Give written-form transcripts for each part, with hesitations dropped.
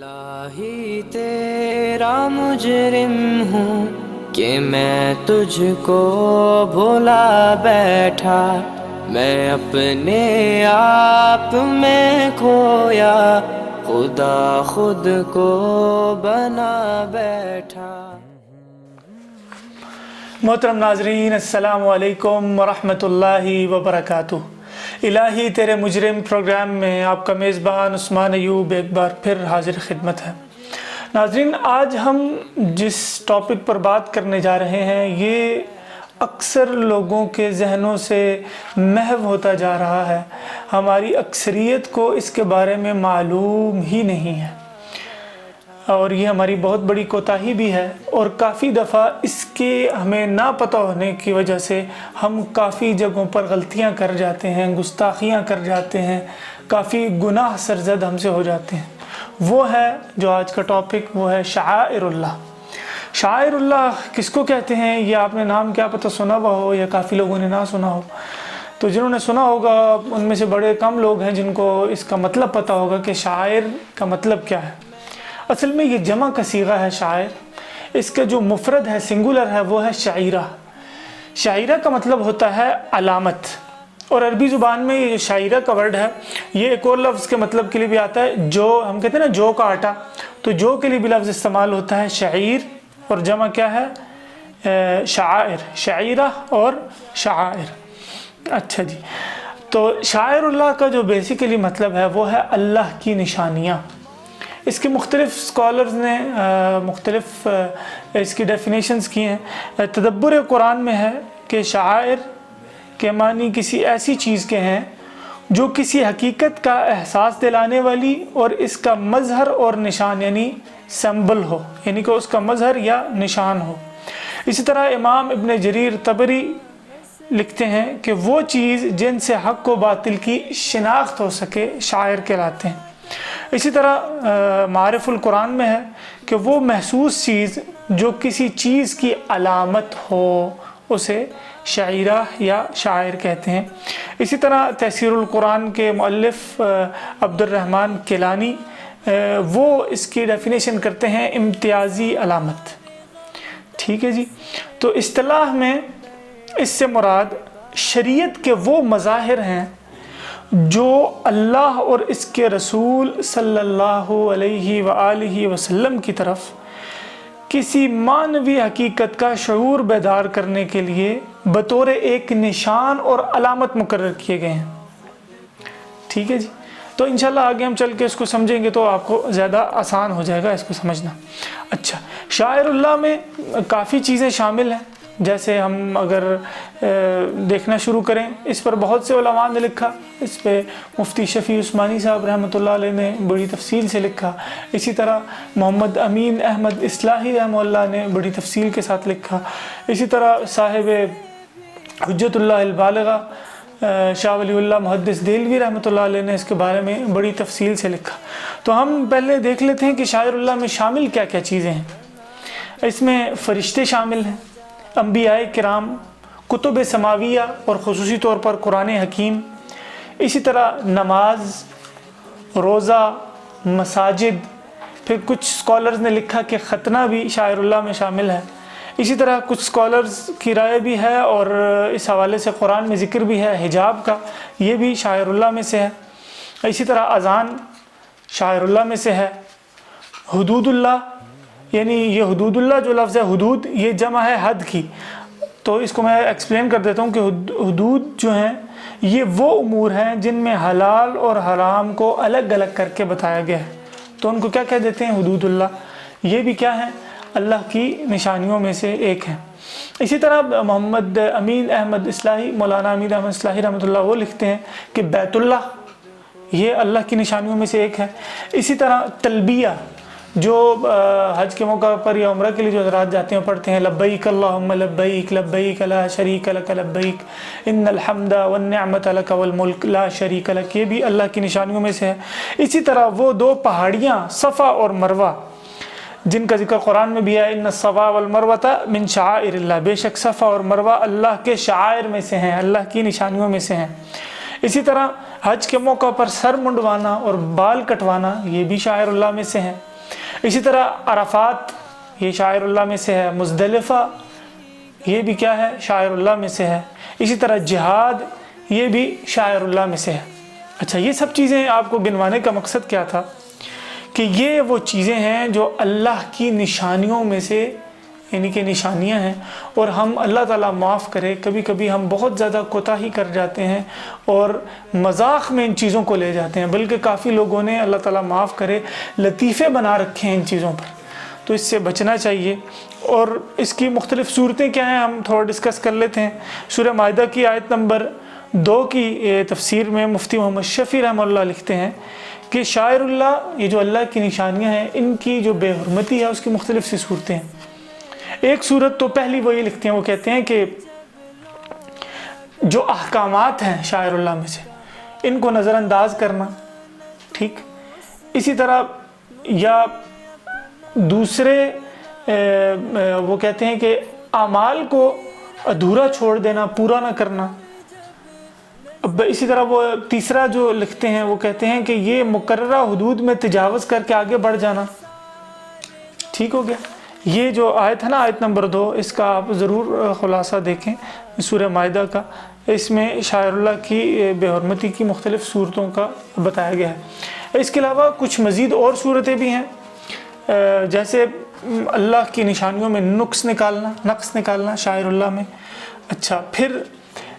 الہی تیرا مجرم ہوں کہ میں تجھ کو بھولا بیٹھا، میں اپنے آپ میں کھویا، خدا خود کو بنا بیٹھا۔ محترم ناظرین، السلام علیکم ورحمۃ اللہ وبرکاتہ۔ الہی تیرے مجرم پروگرام میں آپ کا میزبان عثمان ایوب ایک بار پھر حاضر خدمت ہے۔ ناظرین، آج ہم جس ٹاپک پر بات کرنے جا رہے ہیں یہ اکثر لوگوں کے ذہنوں سے محو ہوتا جا رہا ہے، ہماری اکثریت کو اس کے بارے میں معلوم ہی نہیں ہے، اور یہ ہماری بہت بڑی کوتاہی بھی ہے، اور کافی دفعہ اس کے ہمیں نہ پتہ ہونے کی وجہ سے ہم کافی جگہوں پر غلطیاں کر جاتے ہیں، گستاخیاں کر جاتے ہیں، کافی گناہ سرزد ہم سے ہو جاتے ہیں۔ وہ ہے جو آج کا ٹاپک، وہ ہے شعائر اللہ۔ شعائر اللہ کس کو کہتے ہیں؟ یہ آپ نے نام کیا پتہ سنا ہوا ہو یا کافی لوگوں نے نہ سنا ہو۔ تو جنہوں نے سنا ہوگا ان میں سے بڑے کم لوگ ہیں جن کو اس کا مطلب پتہ ہوگا کہ شاعر کا مطلب کیا ہے۔ اصل میں یہ جمع کا صیغہ ہے شاعر، اس کا جو مفرد ہے، سنگولر ہے، وہ ہے شعیرہ۔ شعیرہ کا مطلب ہوتا ہے علامت، اور عربی زبان میں یہ شعیرہ کا ورڈ ہے یہ ایک اور لفظ کے مطلب کے لیے بھی آتا ہے، جو ہم کہتے ہیں نا جو کا آٹا، تو جو کے لیے بھی لفظ استعمال ہوتا ہے شعیر، اور جمع کیا ہے؟ شعائر، شعیرہ اور شعائر۔ اچھا جی، تو شاعر اللہ کا جو بیسیکلی مطلب ہے وہ ہے اللہ کی نشانیاں۔ اس کے مختلف اسکالرز نے مختلف اس کی ڈیفینیشنز کی ہیں۔ تدبر قرآن میں ہے کہ شعائر کے معنی کسی ایسی چیز کے ہیں جو کسی حقیقت کا احساس دلانے والی اور اس کا مظہر اور نشان یعنی سمبل ہو، یعنی کہ اس کا مظہر یا نشان ہو۔ اسی طرح امام ابن جریر طبری لکھتے ہیں کہ وہ چیز جن سے حق و باطل کی شناخت ہو سکے شاعر کہلاتے ہیں۔ اسی طرح معارف القرآن میں ہے کہ وہ محسوس چیز جو کسی چیز کی علامت ہو اسے شعیرہ یا شاعر کہتے ہیں۔ اسی طرح تفسیر القرآن کے مؤلف عبد الرحمن کیلانی وہ اس کی ڈیفینیشن کرتے ہیں امتیازی علامت۔ ٹھیک ہے جی، تو اصطلاح میں اس سے مراد شریعت کے وہ مظاہر ہیں جو اللہ اور اس کے رسول صلی اللہ علیہ وآلہ وسلم کی طرف کسی معنوی حقیقت کا شعور بیدار کرنے کے لیے بطور ایک نشان اور علامت مقرر کیے گئے ہیں۔ ٹھیک ہے جی، تو انشاءاللہ آگے ہم چل کے اس کو سمجھیں گے تو آپ کو زیادہ آسان ہو جائے گا اس کو سمجھنا۔ اچھا، شاعر اللہ میں کافی چیزیں شامل ہیں، جیسے ہم اگر دیکھنا شروع کریں، اس پر بہت سے علماء نے لکھا، اس پہ مفتی شفیع عثمانی صاحب رحمۃ اللہ علیہ نے بڑی تفصیل سے لکھا، اسی طرح محمد امین احمد اصلاحی رحمہ اللہ نے بڑی تفصیل کے ساتھ لکھا، اسی طرح صاحب حجت اللہ البالغہ شاہ ولی اللہ محدث دہلوی رحمۃ اللہ علیہ نے اس کے بارے میں بڑی تفصیل سے لکھا۔ تو ہم پہلے دیکھ لیتے ہیں کہ شاعر اللہ میں شامل کیا کیا چیزیں ہیں۔ اس میں فرشتے شامل ہیں، انبیاء کرام، کتب سماویہ اور خصوصی طور پر قرآن حکیم، اسی طرح نماز، روزہ، مساجد، پھر کچھ اسکالرز نے لکھا کہ ختنہ بھی شاعر اللہ میں شامل ہے۔ اسی طرح کچھ اسکالرز کی رائے بھی ہے اور اس حوالے سے قرآن میں ذکر بھی ہے حجاب کا، یہ بھی شاعر اللہ میں سے ہے۔ اسی طرح اذان شاعر اللہ میں سے ہے۔ حدود اللہ، یعنی یہ حدود اللہ جو لفظ ہے حدود، یہ جمع ہے حد کی، تو اس کو میں ایکسپلین کر دیتا ہوں کہ حدود جو ہیں یہ وہ امور ہیں جن میں حلال اور حرام کو الگ الگ کر کے بتایا گیا ہے، تو ان کو کیا کہہ دیتے ہیں؟ حدود اللہ۔ یہ بھی کیا ہے؟ اللہ کی نشانیوں میں سے ایک ہے۔ اسی طرح محمد امین احمد اصلاحی، مولانا امین احمد اصلاحی رحمۃ اللہ، وہ لکھتے ہیں کہ بیت اللہ یہ اللہ کی نشانیوں میں سے ایک ہے۔ اسی طرح تلبیہ جو حج کے موقع پر یا عمرہ کے لیے جو حضرات جاتے ہیں پڑھتے ہیں، لبیک اللہم لبیک لبیک لا شریک لک لبیک ان الحمد والنعمت لک والملک لا شریک لک، یہ بھی اللہ کی نشانیوں میں سے ہے۔ اسی طرح وہ دو پہاڑیاں صفا اور مروہ جن کا ذکر قرآن میں بھی ہے، ان الصفا والمروۃ من شعائر اللہ، بے شک صفا اور مروہ اللہ کے شعائر میں سے ہیں، اللہ کی نشانیوں میں سے ہیں۔ اسی طرح حج کے موقع پر سر منڈوانا اور بال کٹوانا یہ بھی شاعر اللہ میں سے ہیں۔ اسی طرح عرفات یہ شاعر اللہ میں سے ہے، مزدلفہ یہ بھی کیا ہے، شاعر اللہ میں سے ہے، اسی طرح جہاد یہ بھی شاعر اللہ میں سے ہے۔ اچھا، یہ سب چیزیں آپ کو گنوانے کا مقصد کیا تھا کہ یہ وہ چیزیں ہیں جو اللہ کی نشانیوں میں سے یعنی کہ نشانیاں ہیں، اور ہم اللہ تعالیٰ معاف کرے کبھی کبھی ہم بہت زیادہ کوتاہی کر جاتے ہیں اور مذاق میں ان چیزوں کو لے جاتے ہیں، بلکہ کافی لوگوں نے اللہ تعالیٰ معاف کرے لطیفے بنا رکھے ہیں ان چیزوں پر، تو اس سے بچنا چاہیے۔ اور اس کی مختلف صورتیں کیا ہیں ہم تھوڑا ڈسکس کر لیتے ہیں۔ سورہ مائدہ کی آیت نمبر 2 کی تفسیر میں مفتی محمد شفیع رحمہ اللہ لکھتے ہیں کہ شاعر اللہ یہ جو اللہ کی نشانیاں ہیں ان کی جو بے حرمتی ہے اس کی مختلف سی صورتیں ہیں۔ ایک صورت تو پہلی وہ یہ لکھتے ہیں، وہ کہتے ہیں کہ جو احکامات ہیں شاعر اللہ میں سے ان کو نظر انداز کرنا، ٹھیک، اسی طرح یا دوسرے وہ کہتے ہیں کہ اعمال کو ادھورا چھوڑ دینا، پورا نہ کرنا۔ اب اسی طرح وہ تیسرا جو لکھتے ہیں وہ کہتے ہیں کہ یہ مقررہ حدود میں تجاوز کر کے آگے بڑھ جانا، ٹھیک ہو گیا۔ یہ جو آیت ہے نا، آیت نمبر 2، اس کا آپ ضرور خلاصہ دیکھیں سورہ مائدہ کا، اس میں شاعر اللہ کی بے حرمتی کی مختلف صورتوں کا بتایا گیا ہے۔ اس کے علاوہ کچھ مزید اور صورتیں بھی ہیں، جیسے اللہ کی نشانیوں میں نقص نکالنا شاعر اللہ میں۔ اچھا، پھر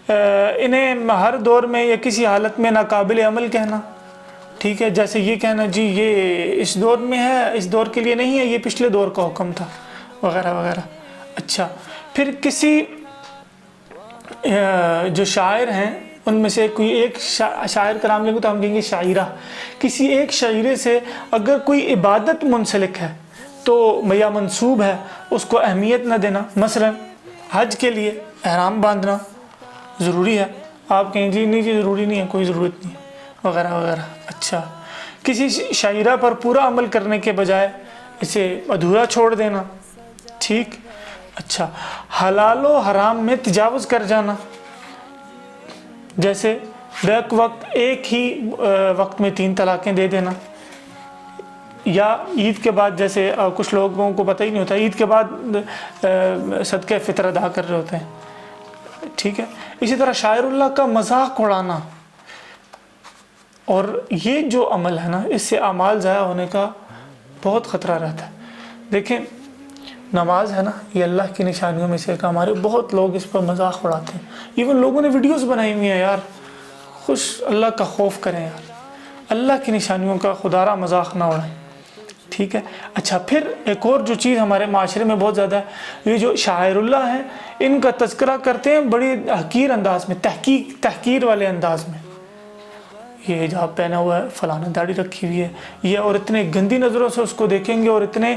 انہیں ہر دور میں یا کسی حالت میں ناقابل عمل کہنا، ٹھیک ہے، جیسے یہ کہنا جی یہ اس دور میں ہے، اس دور کے لیے نہیں ہے، یہ پچھلے دور کا حکم تھا، وغیرہ وغیرہ۔ اچھا، پھر کسی جو شاعر ہیں ان میں سے کوئی ایک شاعر کا نام لیں گے تو ہم کہیں گے شاعرہ، کسی ایک شاعرے سے اگر کوئی عبادت منسلک ہے تو یا منسوب ہے اس کو اہمیت نہ دینا۔ مثلا حج کے لیے احرام باندھنا ضروری ہے، آپ کہیں جی نہیں جی ضروری نہیں ہے، کوئی ضرورت نہیں ہے، وغیرہ وغیرہ۔ اچھا، کسی شاعرہ پر پورا عمل کرنے کے بجائے اسے ادھورا چھوڑ دینا، ٹھیک۔ اچھا، حلال و حرام میں تجاوز کر جانا، جیسے بیک وقت ایک ہی وقت میں 3 طلاقیں دے دینا، یا عید کے بعد، جیسے کچھ لوگوں کو پتہ ہی نہیں ہوتا، عید کے بعد صدقہ فطر ادا کر رہے ہوتے ہیں، ٹھیک ہے۔ اسی طرح شاعر اللہ کا مذاق اڑانا، اور یہ جو عمل ہے نا اس سے اعمال ضائع ہونے کا بہت خطرہ رہتا ہے۔ دیکھیں نماز ہے نا، یہ اللہ کی نشانیوں میں سے ایک، ہمارے بہت لوگ اس پر مذاق اڑاتے ہیں، ایون لوگوں نے ویڈیوز بنائی ہوئی ہیں۔ یار اللہ کا خوف کریں یار، اللہ کی نشانیوں کا خدا را مذاق نہ اڑائیں، ٹھیک ہے۔ اچھا، پھر ایک اور جو چیز ہمارے معاشرے میں بہت زیادہ ہے، یہ جو شاعر اللہ ہیں ان کا تذکرہ کرتے ہیں بڑی حقیر انداز میں، تحقیر والے انداز میں، یہ حجاب پہنا ہوا ہے، فلانا داڑھی رکھی ہوئی ہے، یہ، اور اتنے گندی نظروں سے اس کو دیکھیں گے اور اتنے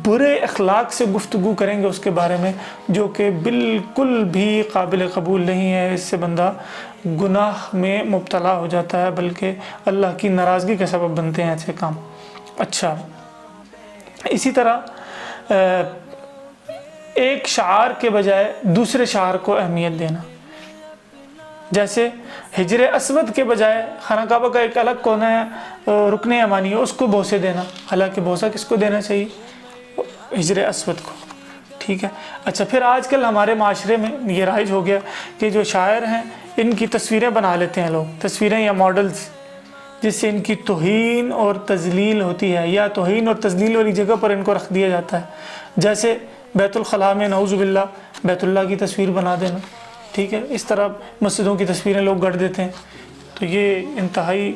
برے اخلاق سے گفتگو کریں گے اس کے بارے میں، جو کہ بالکل بھی قابل قبول نہیں ہے۔ اس سے بندہ گناہ میں مبتلا ہو جاتا ہے، بلکہ اللہ کی ناراضگی کا سبب بنتے ہیں ایسے کام۔ اچھا، اسی طرح ایک شعار کے بجائے دوسرے شعار کو اہمیت دینا، جیسے حجر اسود کے بجائے خانہ کعبہ کا ایک الگ کونا ہے رکن یمانی ہے، اس کو بوسے دینا، حالانکہ بوسہ کس کو دینا چاہیے؟ حجر اسود کو، ٹھیک ہے۔ اچھا، پھر آج کل ہمارے معاشرے میں یہ رائج ہو گیا کہ جو شاعر ہیں ان کی تصویریں بنا لیتے ہیں لوگ، تصویریں یا ماڈلز، جس سے ان کی توہین اور تذلیل ہوتی ہے، یا توہین اور تذلیل والی جگہ پر ان کو رکھ دیا جاتا ہے، جیسے بیت الخلاء میں نعوذ باللہ بیت اللہ کی تصویر بنا دینا، ٹھیک ہے۔ اس طرح مسجدوں کی تصویریں لوگ گڑھ دیتے ہیں، تو یہ انتہائی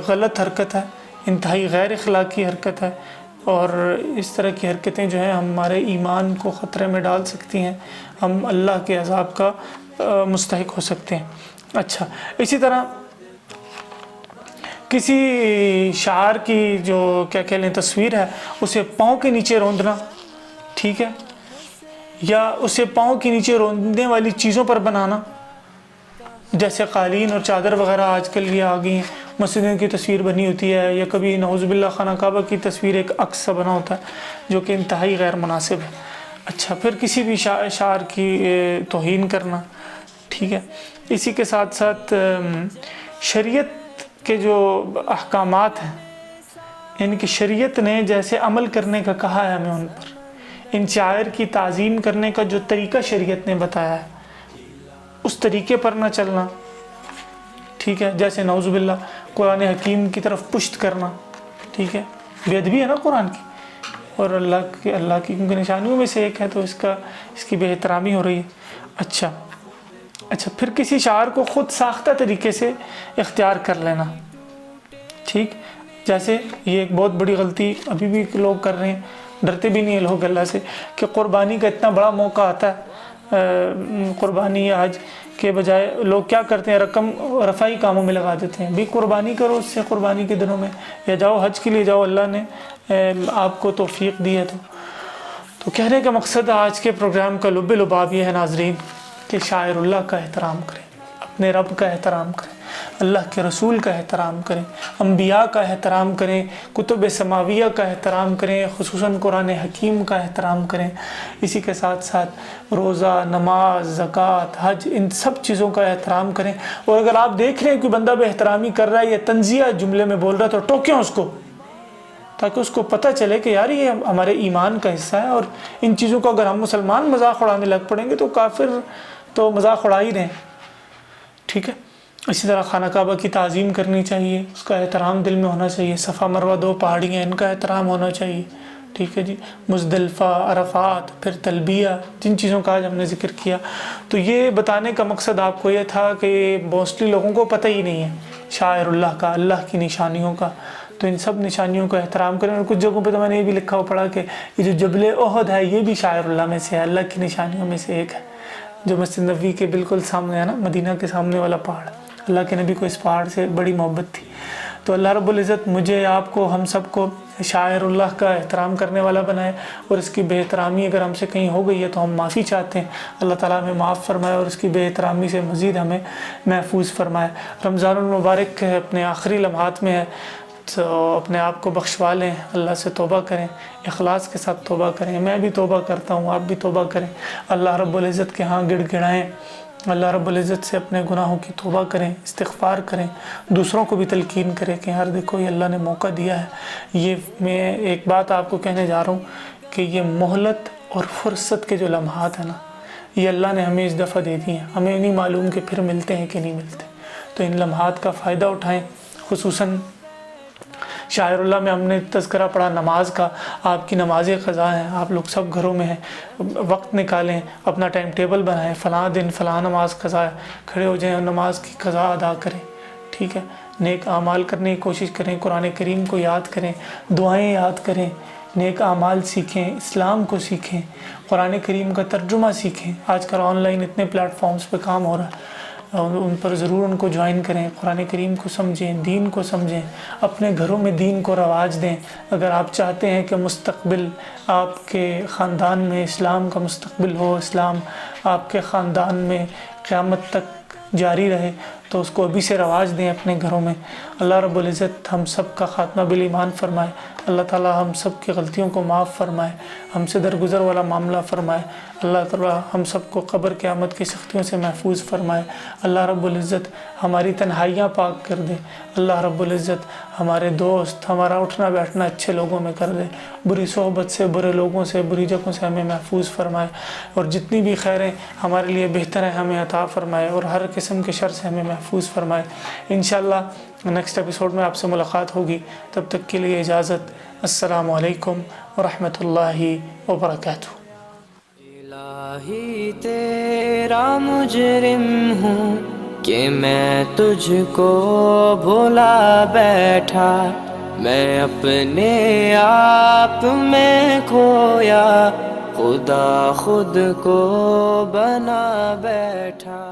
غلط حرکت ہے، انتہائی غیر اخلاقی حرکت ہے، اور اس طرح کی حرکتیں جو ہیں ہمارے ایمان کو خطرے میں ڈال سکتی ہیں، ہم اللہ کے عذاب کا مستحق ہو سکتے ہیں۔ اچھا، اسی طرح کسی شاعر کی جو کیا کہہ لیں تصویر ہے اسے پاؤں کے نیچے روندنا، ٹھیک ہے، یا اسے پاؤں کے نیچے روندنے والی چیزوں پر بنانا، جیسے قالین اور چادر وغیرہ آج کل یہ آ گئی ہیں، مسجدوں کی تصویر بنی ہوتی ہے، یا کبھی نعوذ باللہ خانہ کعبہ کی تصویر ایک عکس سا بنا ہوتا ہے جو کہ انتہائی غیر مناسب ہے۔ اچھا، پھر کسی بھی شاعر کی توہین کرنا، ٹھیک ہے۔ اسی کے ساتھ ساتھ شریعت کے جو احکامات ہیں یعنی کہ شریعت نے جیسے عمل کرنے کا کہا ہے ہمیں ان پر، ان شاعر کی تعظیم کرنے کا جو طریقہ شریعت نے بتایا ہے اس طریقے پر نہ چلنا، ٹھیک ہے، جیسے نعوذ باللہ قرآن حکیم کی طرف پشت کرنا، ٹھیک ہے، بے ادبی ہے نا قرآن کی، اور اللہ کی کیونکہ نشانیوں میں سے ایک ہے، تو اس کی بے احترامی ہو رہی ہے۔ اچھا پھر کسی شاعر کو خود ساختہ طریقے سے اختیار کر لینا، ٹھیک، جیسے یہ ایک بہت بڑی غلطی ابھی بھی لوگ کر رہے ہیں، ڈرتے بھی نہیں ہیں لوگ اللہ سے، کہ قربانی کا اتنا بڑا موقع آتا ہے، قربانی آج کے بجائے لوگ کیا کرتے ہیں، رقم رفائی کاموں میں لگا دیتے ہیں، بھی قربانی کرو اس سے، قربانی کے دنوں میں، یا جاؤ حج کے لیے جاؤ، اللہ نے آپ کو توفیق دی ہے۔ تو کہنے کا مقصد آج کے پروگرام کا لب لباب یہ ہے ناظرین کہ شاعر اللہ کا احترام کریں، اپنے رب کا احترام کریں، اللہ کے رسول کا احترام کریں، انبیاء کا احترام کریں، کتب سماویہ کا احترام کریں، خصوصاً قرآن حکیم کا احترام کریں، اسی کے ساتھ ساتھ روزہ، نماز، زکوٰۃ، حج، ان سب چیزوں کا احترام کریں۔ اور اگر آپ دیکھ رہے ہیں کہ بندہ بے احترامی کر رہا ہے یا تنزیہ جملے میں بول رہا ہے تو ٹوکیں اس کو، تاکہ اس کو پتہ چلے کہ یار یہ ہمارے ایمان کا حصہ ہے، اور ان چیزوں کو اگر ہم مسلمان مذاق اڑانے لگ پڑیں گے تو کافر تو مذاق اڑا ہی رہے ہیں، ٹھیک ہے۔ اسی طرح خانہ کعبہ کی تعظیم کرنی چاہیے، اس کا احترام دل میں ہونا چاہیے، صفا مروہ 2 پہاڑیاں، ان کا احترام ہونا چاہیے، ٹھیک ہے جی، مزدلفہ، عرفات، پھر تلبیہ، جن چیزوں کا آج ہم نے ذکر کیا۔ تو یہ بتانے کا مقصد آپ کو یہ تھا کہ موسٹلی لوگوں کو پتہ ہی نہیں ہے شاعر اللہ کا، اللہ کی نشانیوں کا، تو ان سب نشانیوں کا احترام کریں۔ اور کچھ جگہوں پہ تو میں نے یہ بھی لکھا ہوا پڑھا کہ یہ جو جبل احد ہے یہ بھی شاعر اللہ میں سے ہے، اللہ کی نشانیوں میں سے ایک ہے، جو مسجد نبوی کے بالکل سامنے ہے نا، مدینہ کے سامنے والا پہاڑ۔ اللہ کے نبی کو اس پہاڑ سے بڑی محبت تھی، تو اللہ رب العزت مجھے، آپ کو، ہم سب کو شاعر اللہ کا احترام کرنے والا بنائے، اور اس کی بے احترامی اگر ہم سے کہیں ہو گئی ہے تو ہم معافی چاہتے ہیں، اللہ تعالیٰ ہمیں معاف فرمائے اور اس کی بے احترامی سے مزید ہمیں محفوظ فرمائے۔ رمضان المبارک اپنے آخری لمحات میں ہے، تو اپنے آپ کو بخشوا لیں، اللہ سے توبہ کریں، اخلاص کے ساتھ توبہ کریں، میں بھی توبہ کرتا ہوں، آپ بھی توبہ کریں، اللہ رب العزت کے ہاں گڑ گڑائیں، اللہ رب العزت سے اپنے گناہوں کی توبہ کریں، استغفار کریں، دوسروں کو بھی تلقین کریں کہ یار دیکھو یہ اللہ نے موقع دیا ہے۔ یہ میں ایک بات آپ کو کہنے جا رہا ہوں کہ یہ مہلت اور فرصت کے جو لمحات ہیں نا، یہ اللہ نے ہمیں اس دفعہ دے دی ہیں، ہمیں نہیں معلوم کہ پھر ملتے ہیں کہ نہیں ملتے، تو ان لمحات کا فائدہ اٹھائیں۔ خصوصاً شاعر اللہ میں ہم نے تذکرہ پڑھا نماز کا، آپ کی نمازیں قضا ہیں، آپ لوگ سب گھروں میں ہیں، وقت نکالیں، اپنا ٹائم ٹیبل بنائیں، فلاں دن فلاں نماز قضا ہے، کھڑے ہو جائیں اور نماز کی قضا ادا کریں، ٹھیک ہے، نیک اعمال کرنے کی کوشش کریں، قرآن کریم کو یاد کریں، دعائیں یاد کریں، نیک اعمال سیکھیں، اسلام کو سیکھیں، قرآن کریم کا ترجمہ سیکھیں۔ آج کل آن لائن اتنے پلیٹ فارمز پہ کام ہو رہا ہے، ان پر ضرور ان کو جوائن کریں، قرآن کریم کو سمجھیں، دین کو سمجھیں، اپنے گھروں میں دین کو رواج دیں۔ اگر آپ چاہتے ہیں کہ مستقبل آپ کے خاندان میں اسلام کا مستقبل ہو، اسلام آپ کے خاندان میں قیامت تک جاری رہے، تو اس کو ابھی سے رواج دیں اپنے گھروں میں۔ اللہ رب العزت ہم سب کا خاتمہ بالایمان فرمائے، اللہ تعالی ہم سب کی غلطیوں کو معاف فرمائے، ہم سے درگزر والا معاملہ فرمائے، اللہ تعالی ہم سب کو قبر قیامت کی سختیوں سے محفوظ فرمائے، اللہ رب العزت ہماری تنہائیاں پاک کر دے، اللہ رب العزت ہمارے دوست، ہمارا اٹھنا بیٹھنا اچھے لوگوں میں کر دے، بری صحبت سے، برے لوگوں سے، بری جگہوں سے ہمیں محفوظ فرمائے، اور جتنی بھی خیریں ہمارے لیے بہتر ہیں ہمیں عطا فرمائے، اور ہر قسم کے شر سے ہمیں محفوظ فرمائے۔ انشاءاللہ نیکسٹ ایپیسوڈ میں آپ سے ملاقات ہوگی، تب تک کے لیے اجازت، السلام علیکم ورحمۃ اللہ وبرکاتہ۔ الہی تیرا مجرم ہوں کہ میں تجھ کو بھولا بیٹھا، میں اپنے آپ میں کھویا، خدا خود کو بنا بیٹھا۔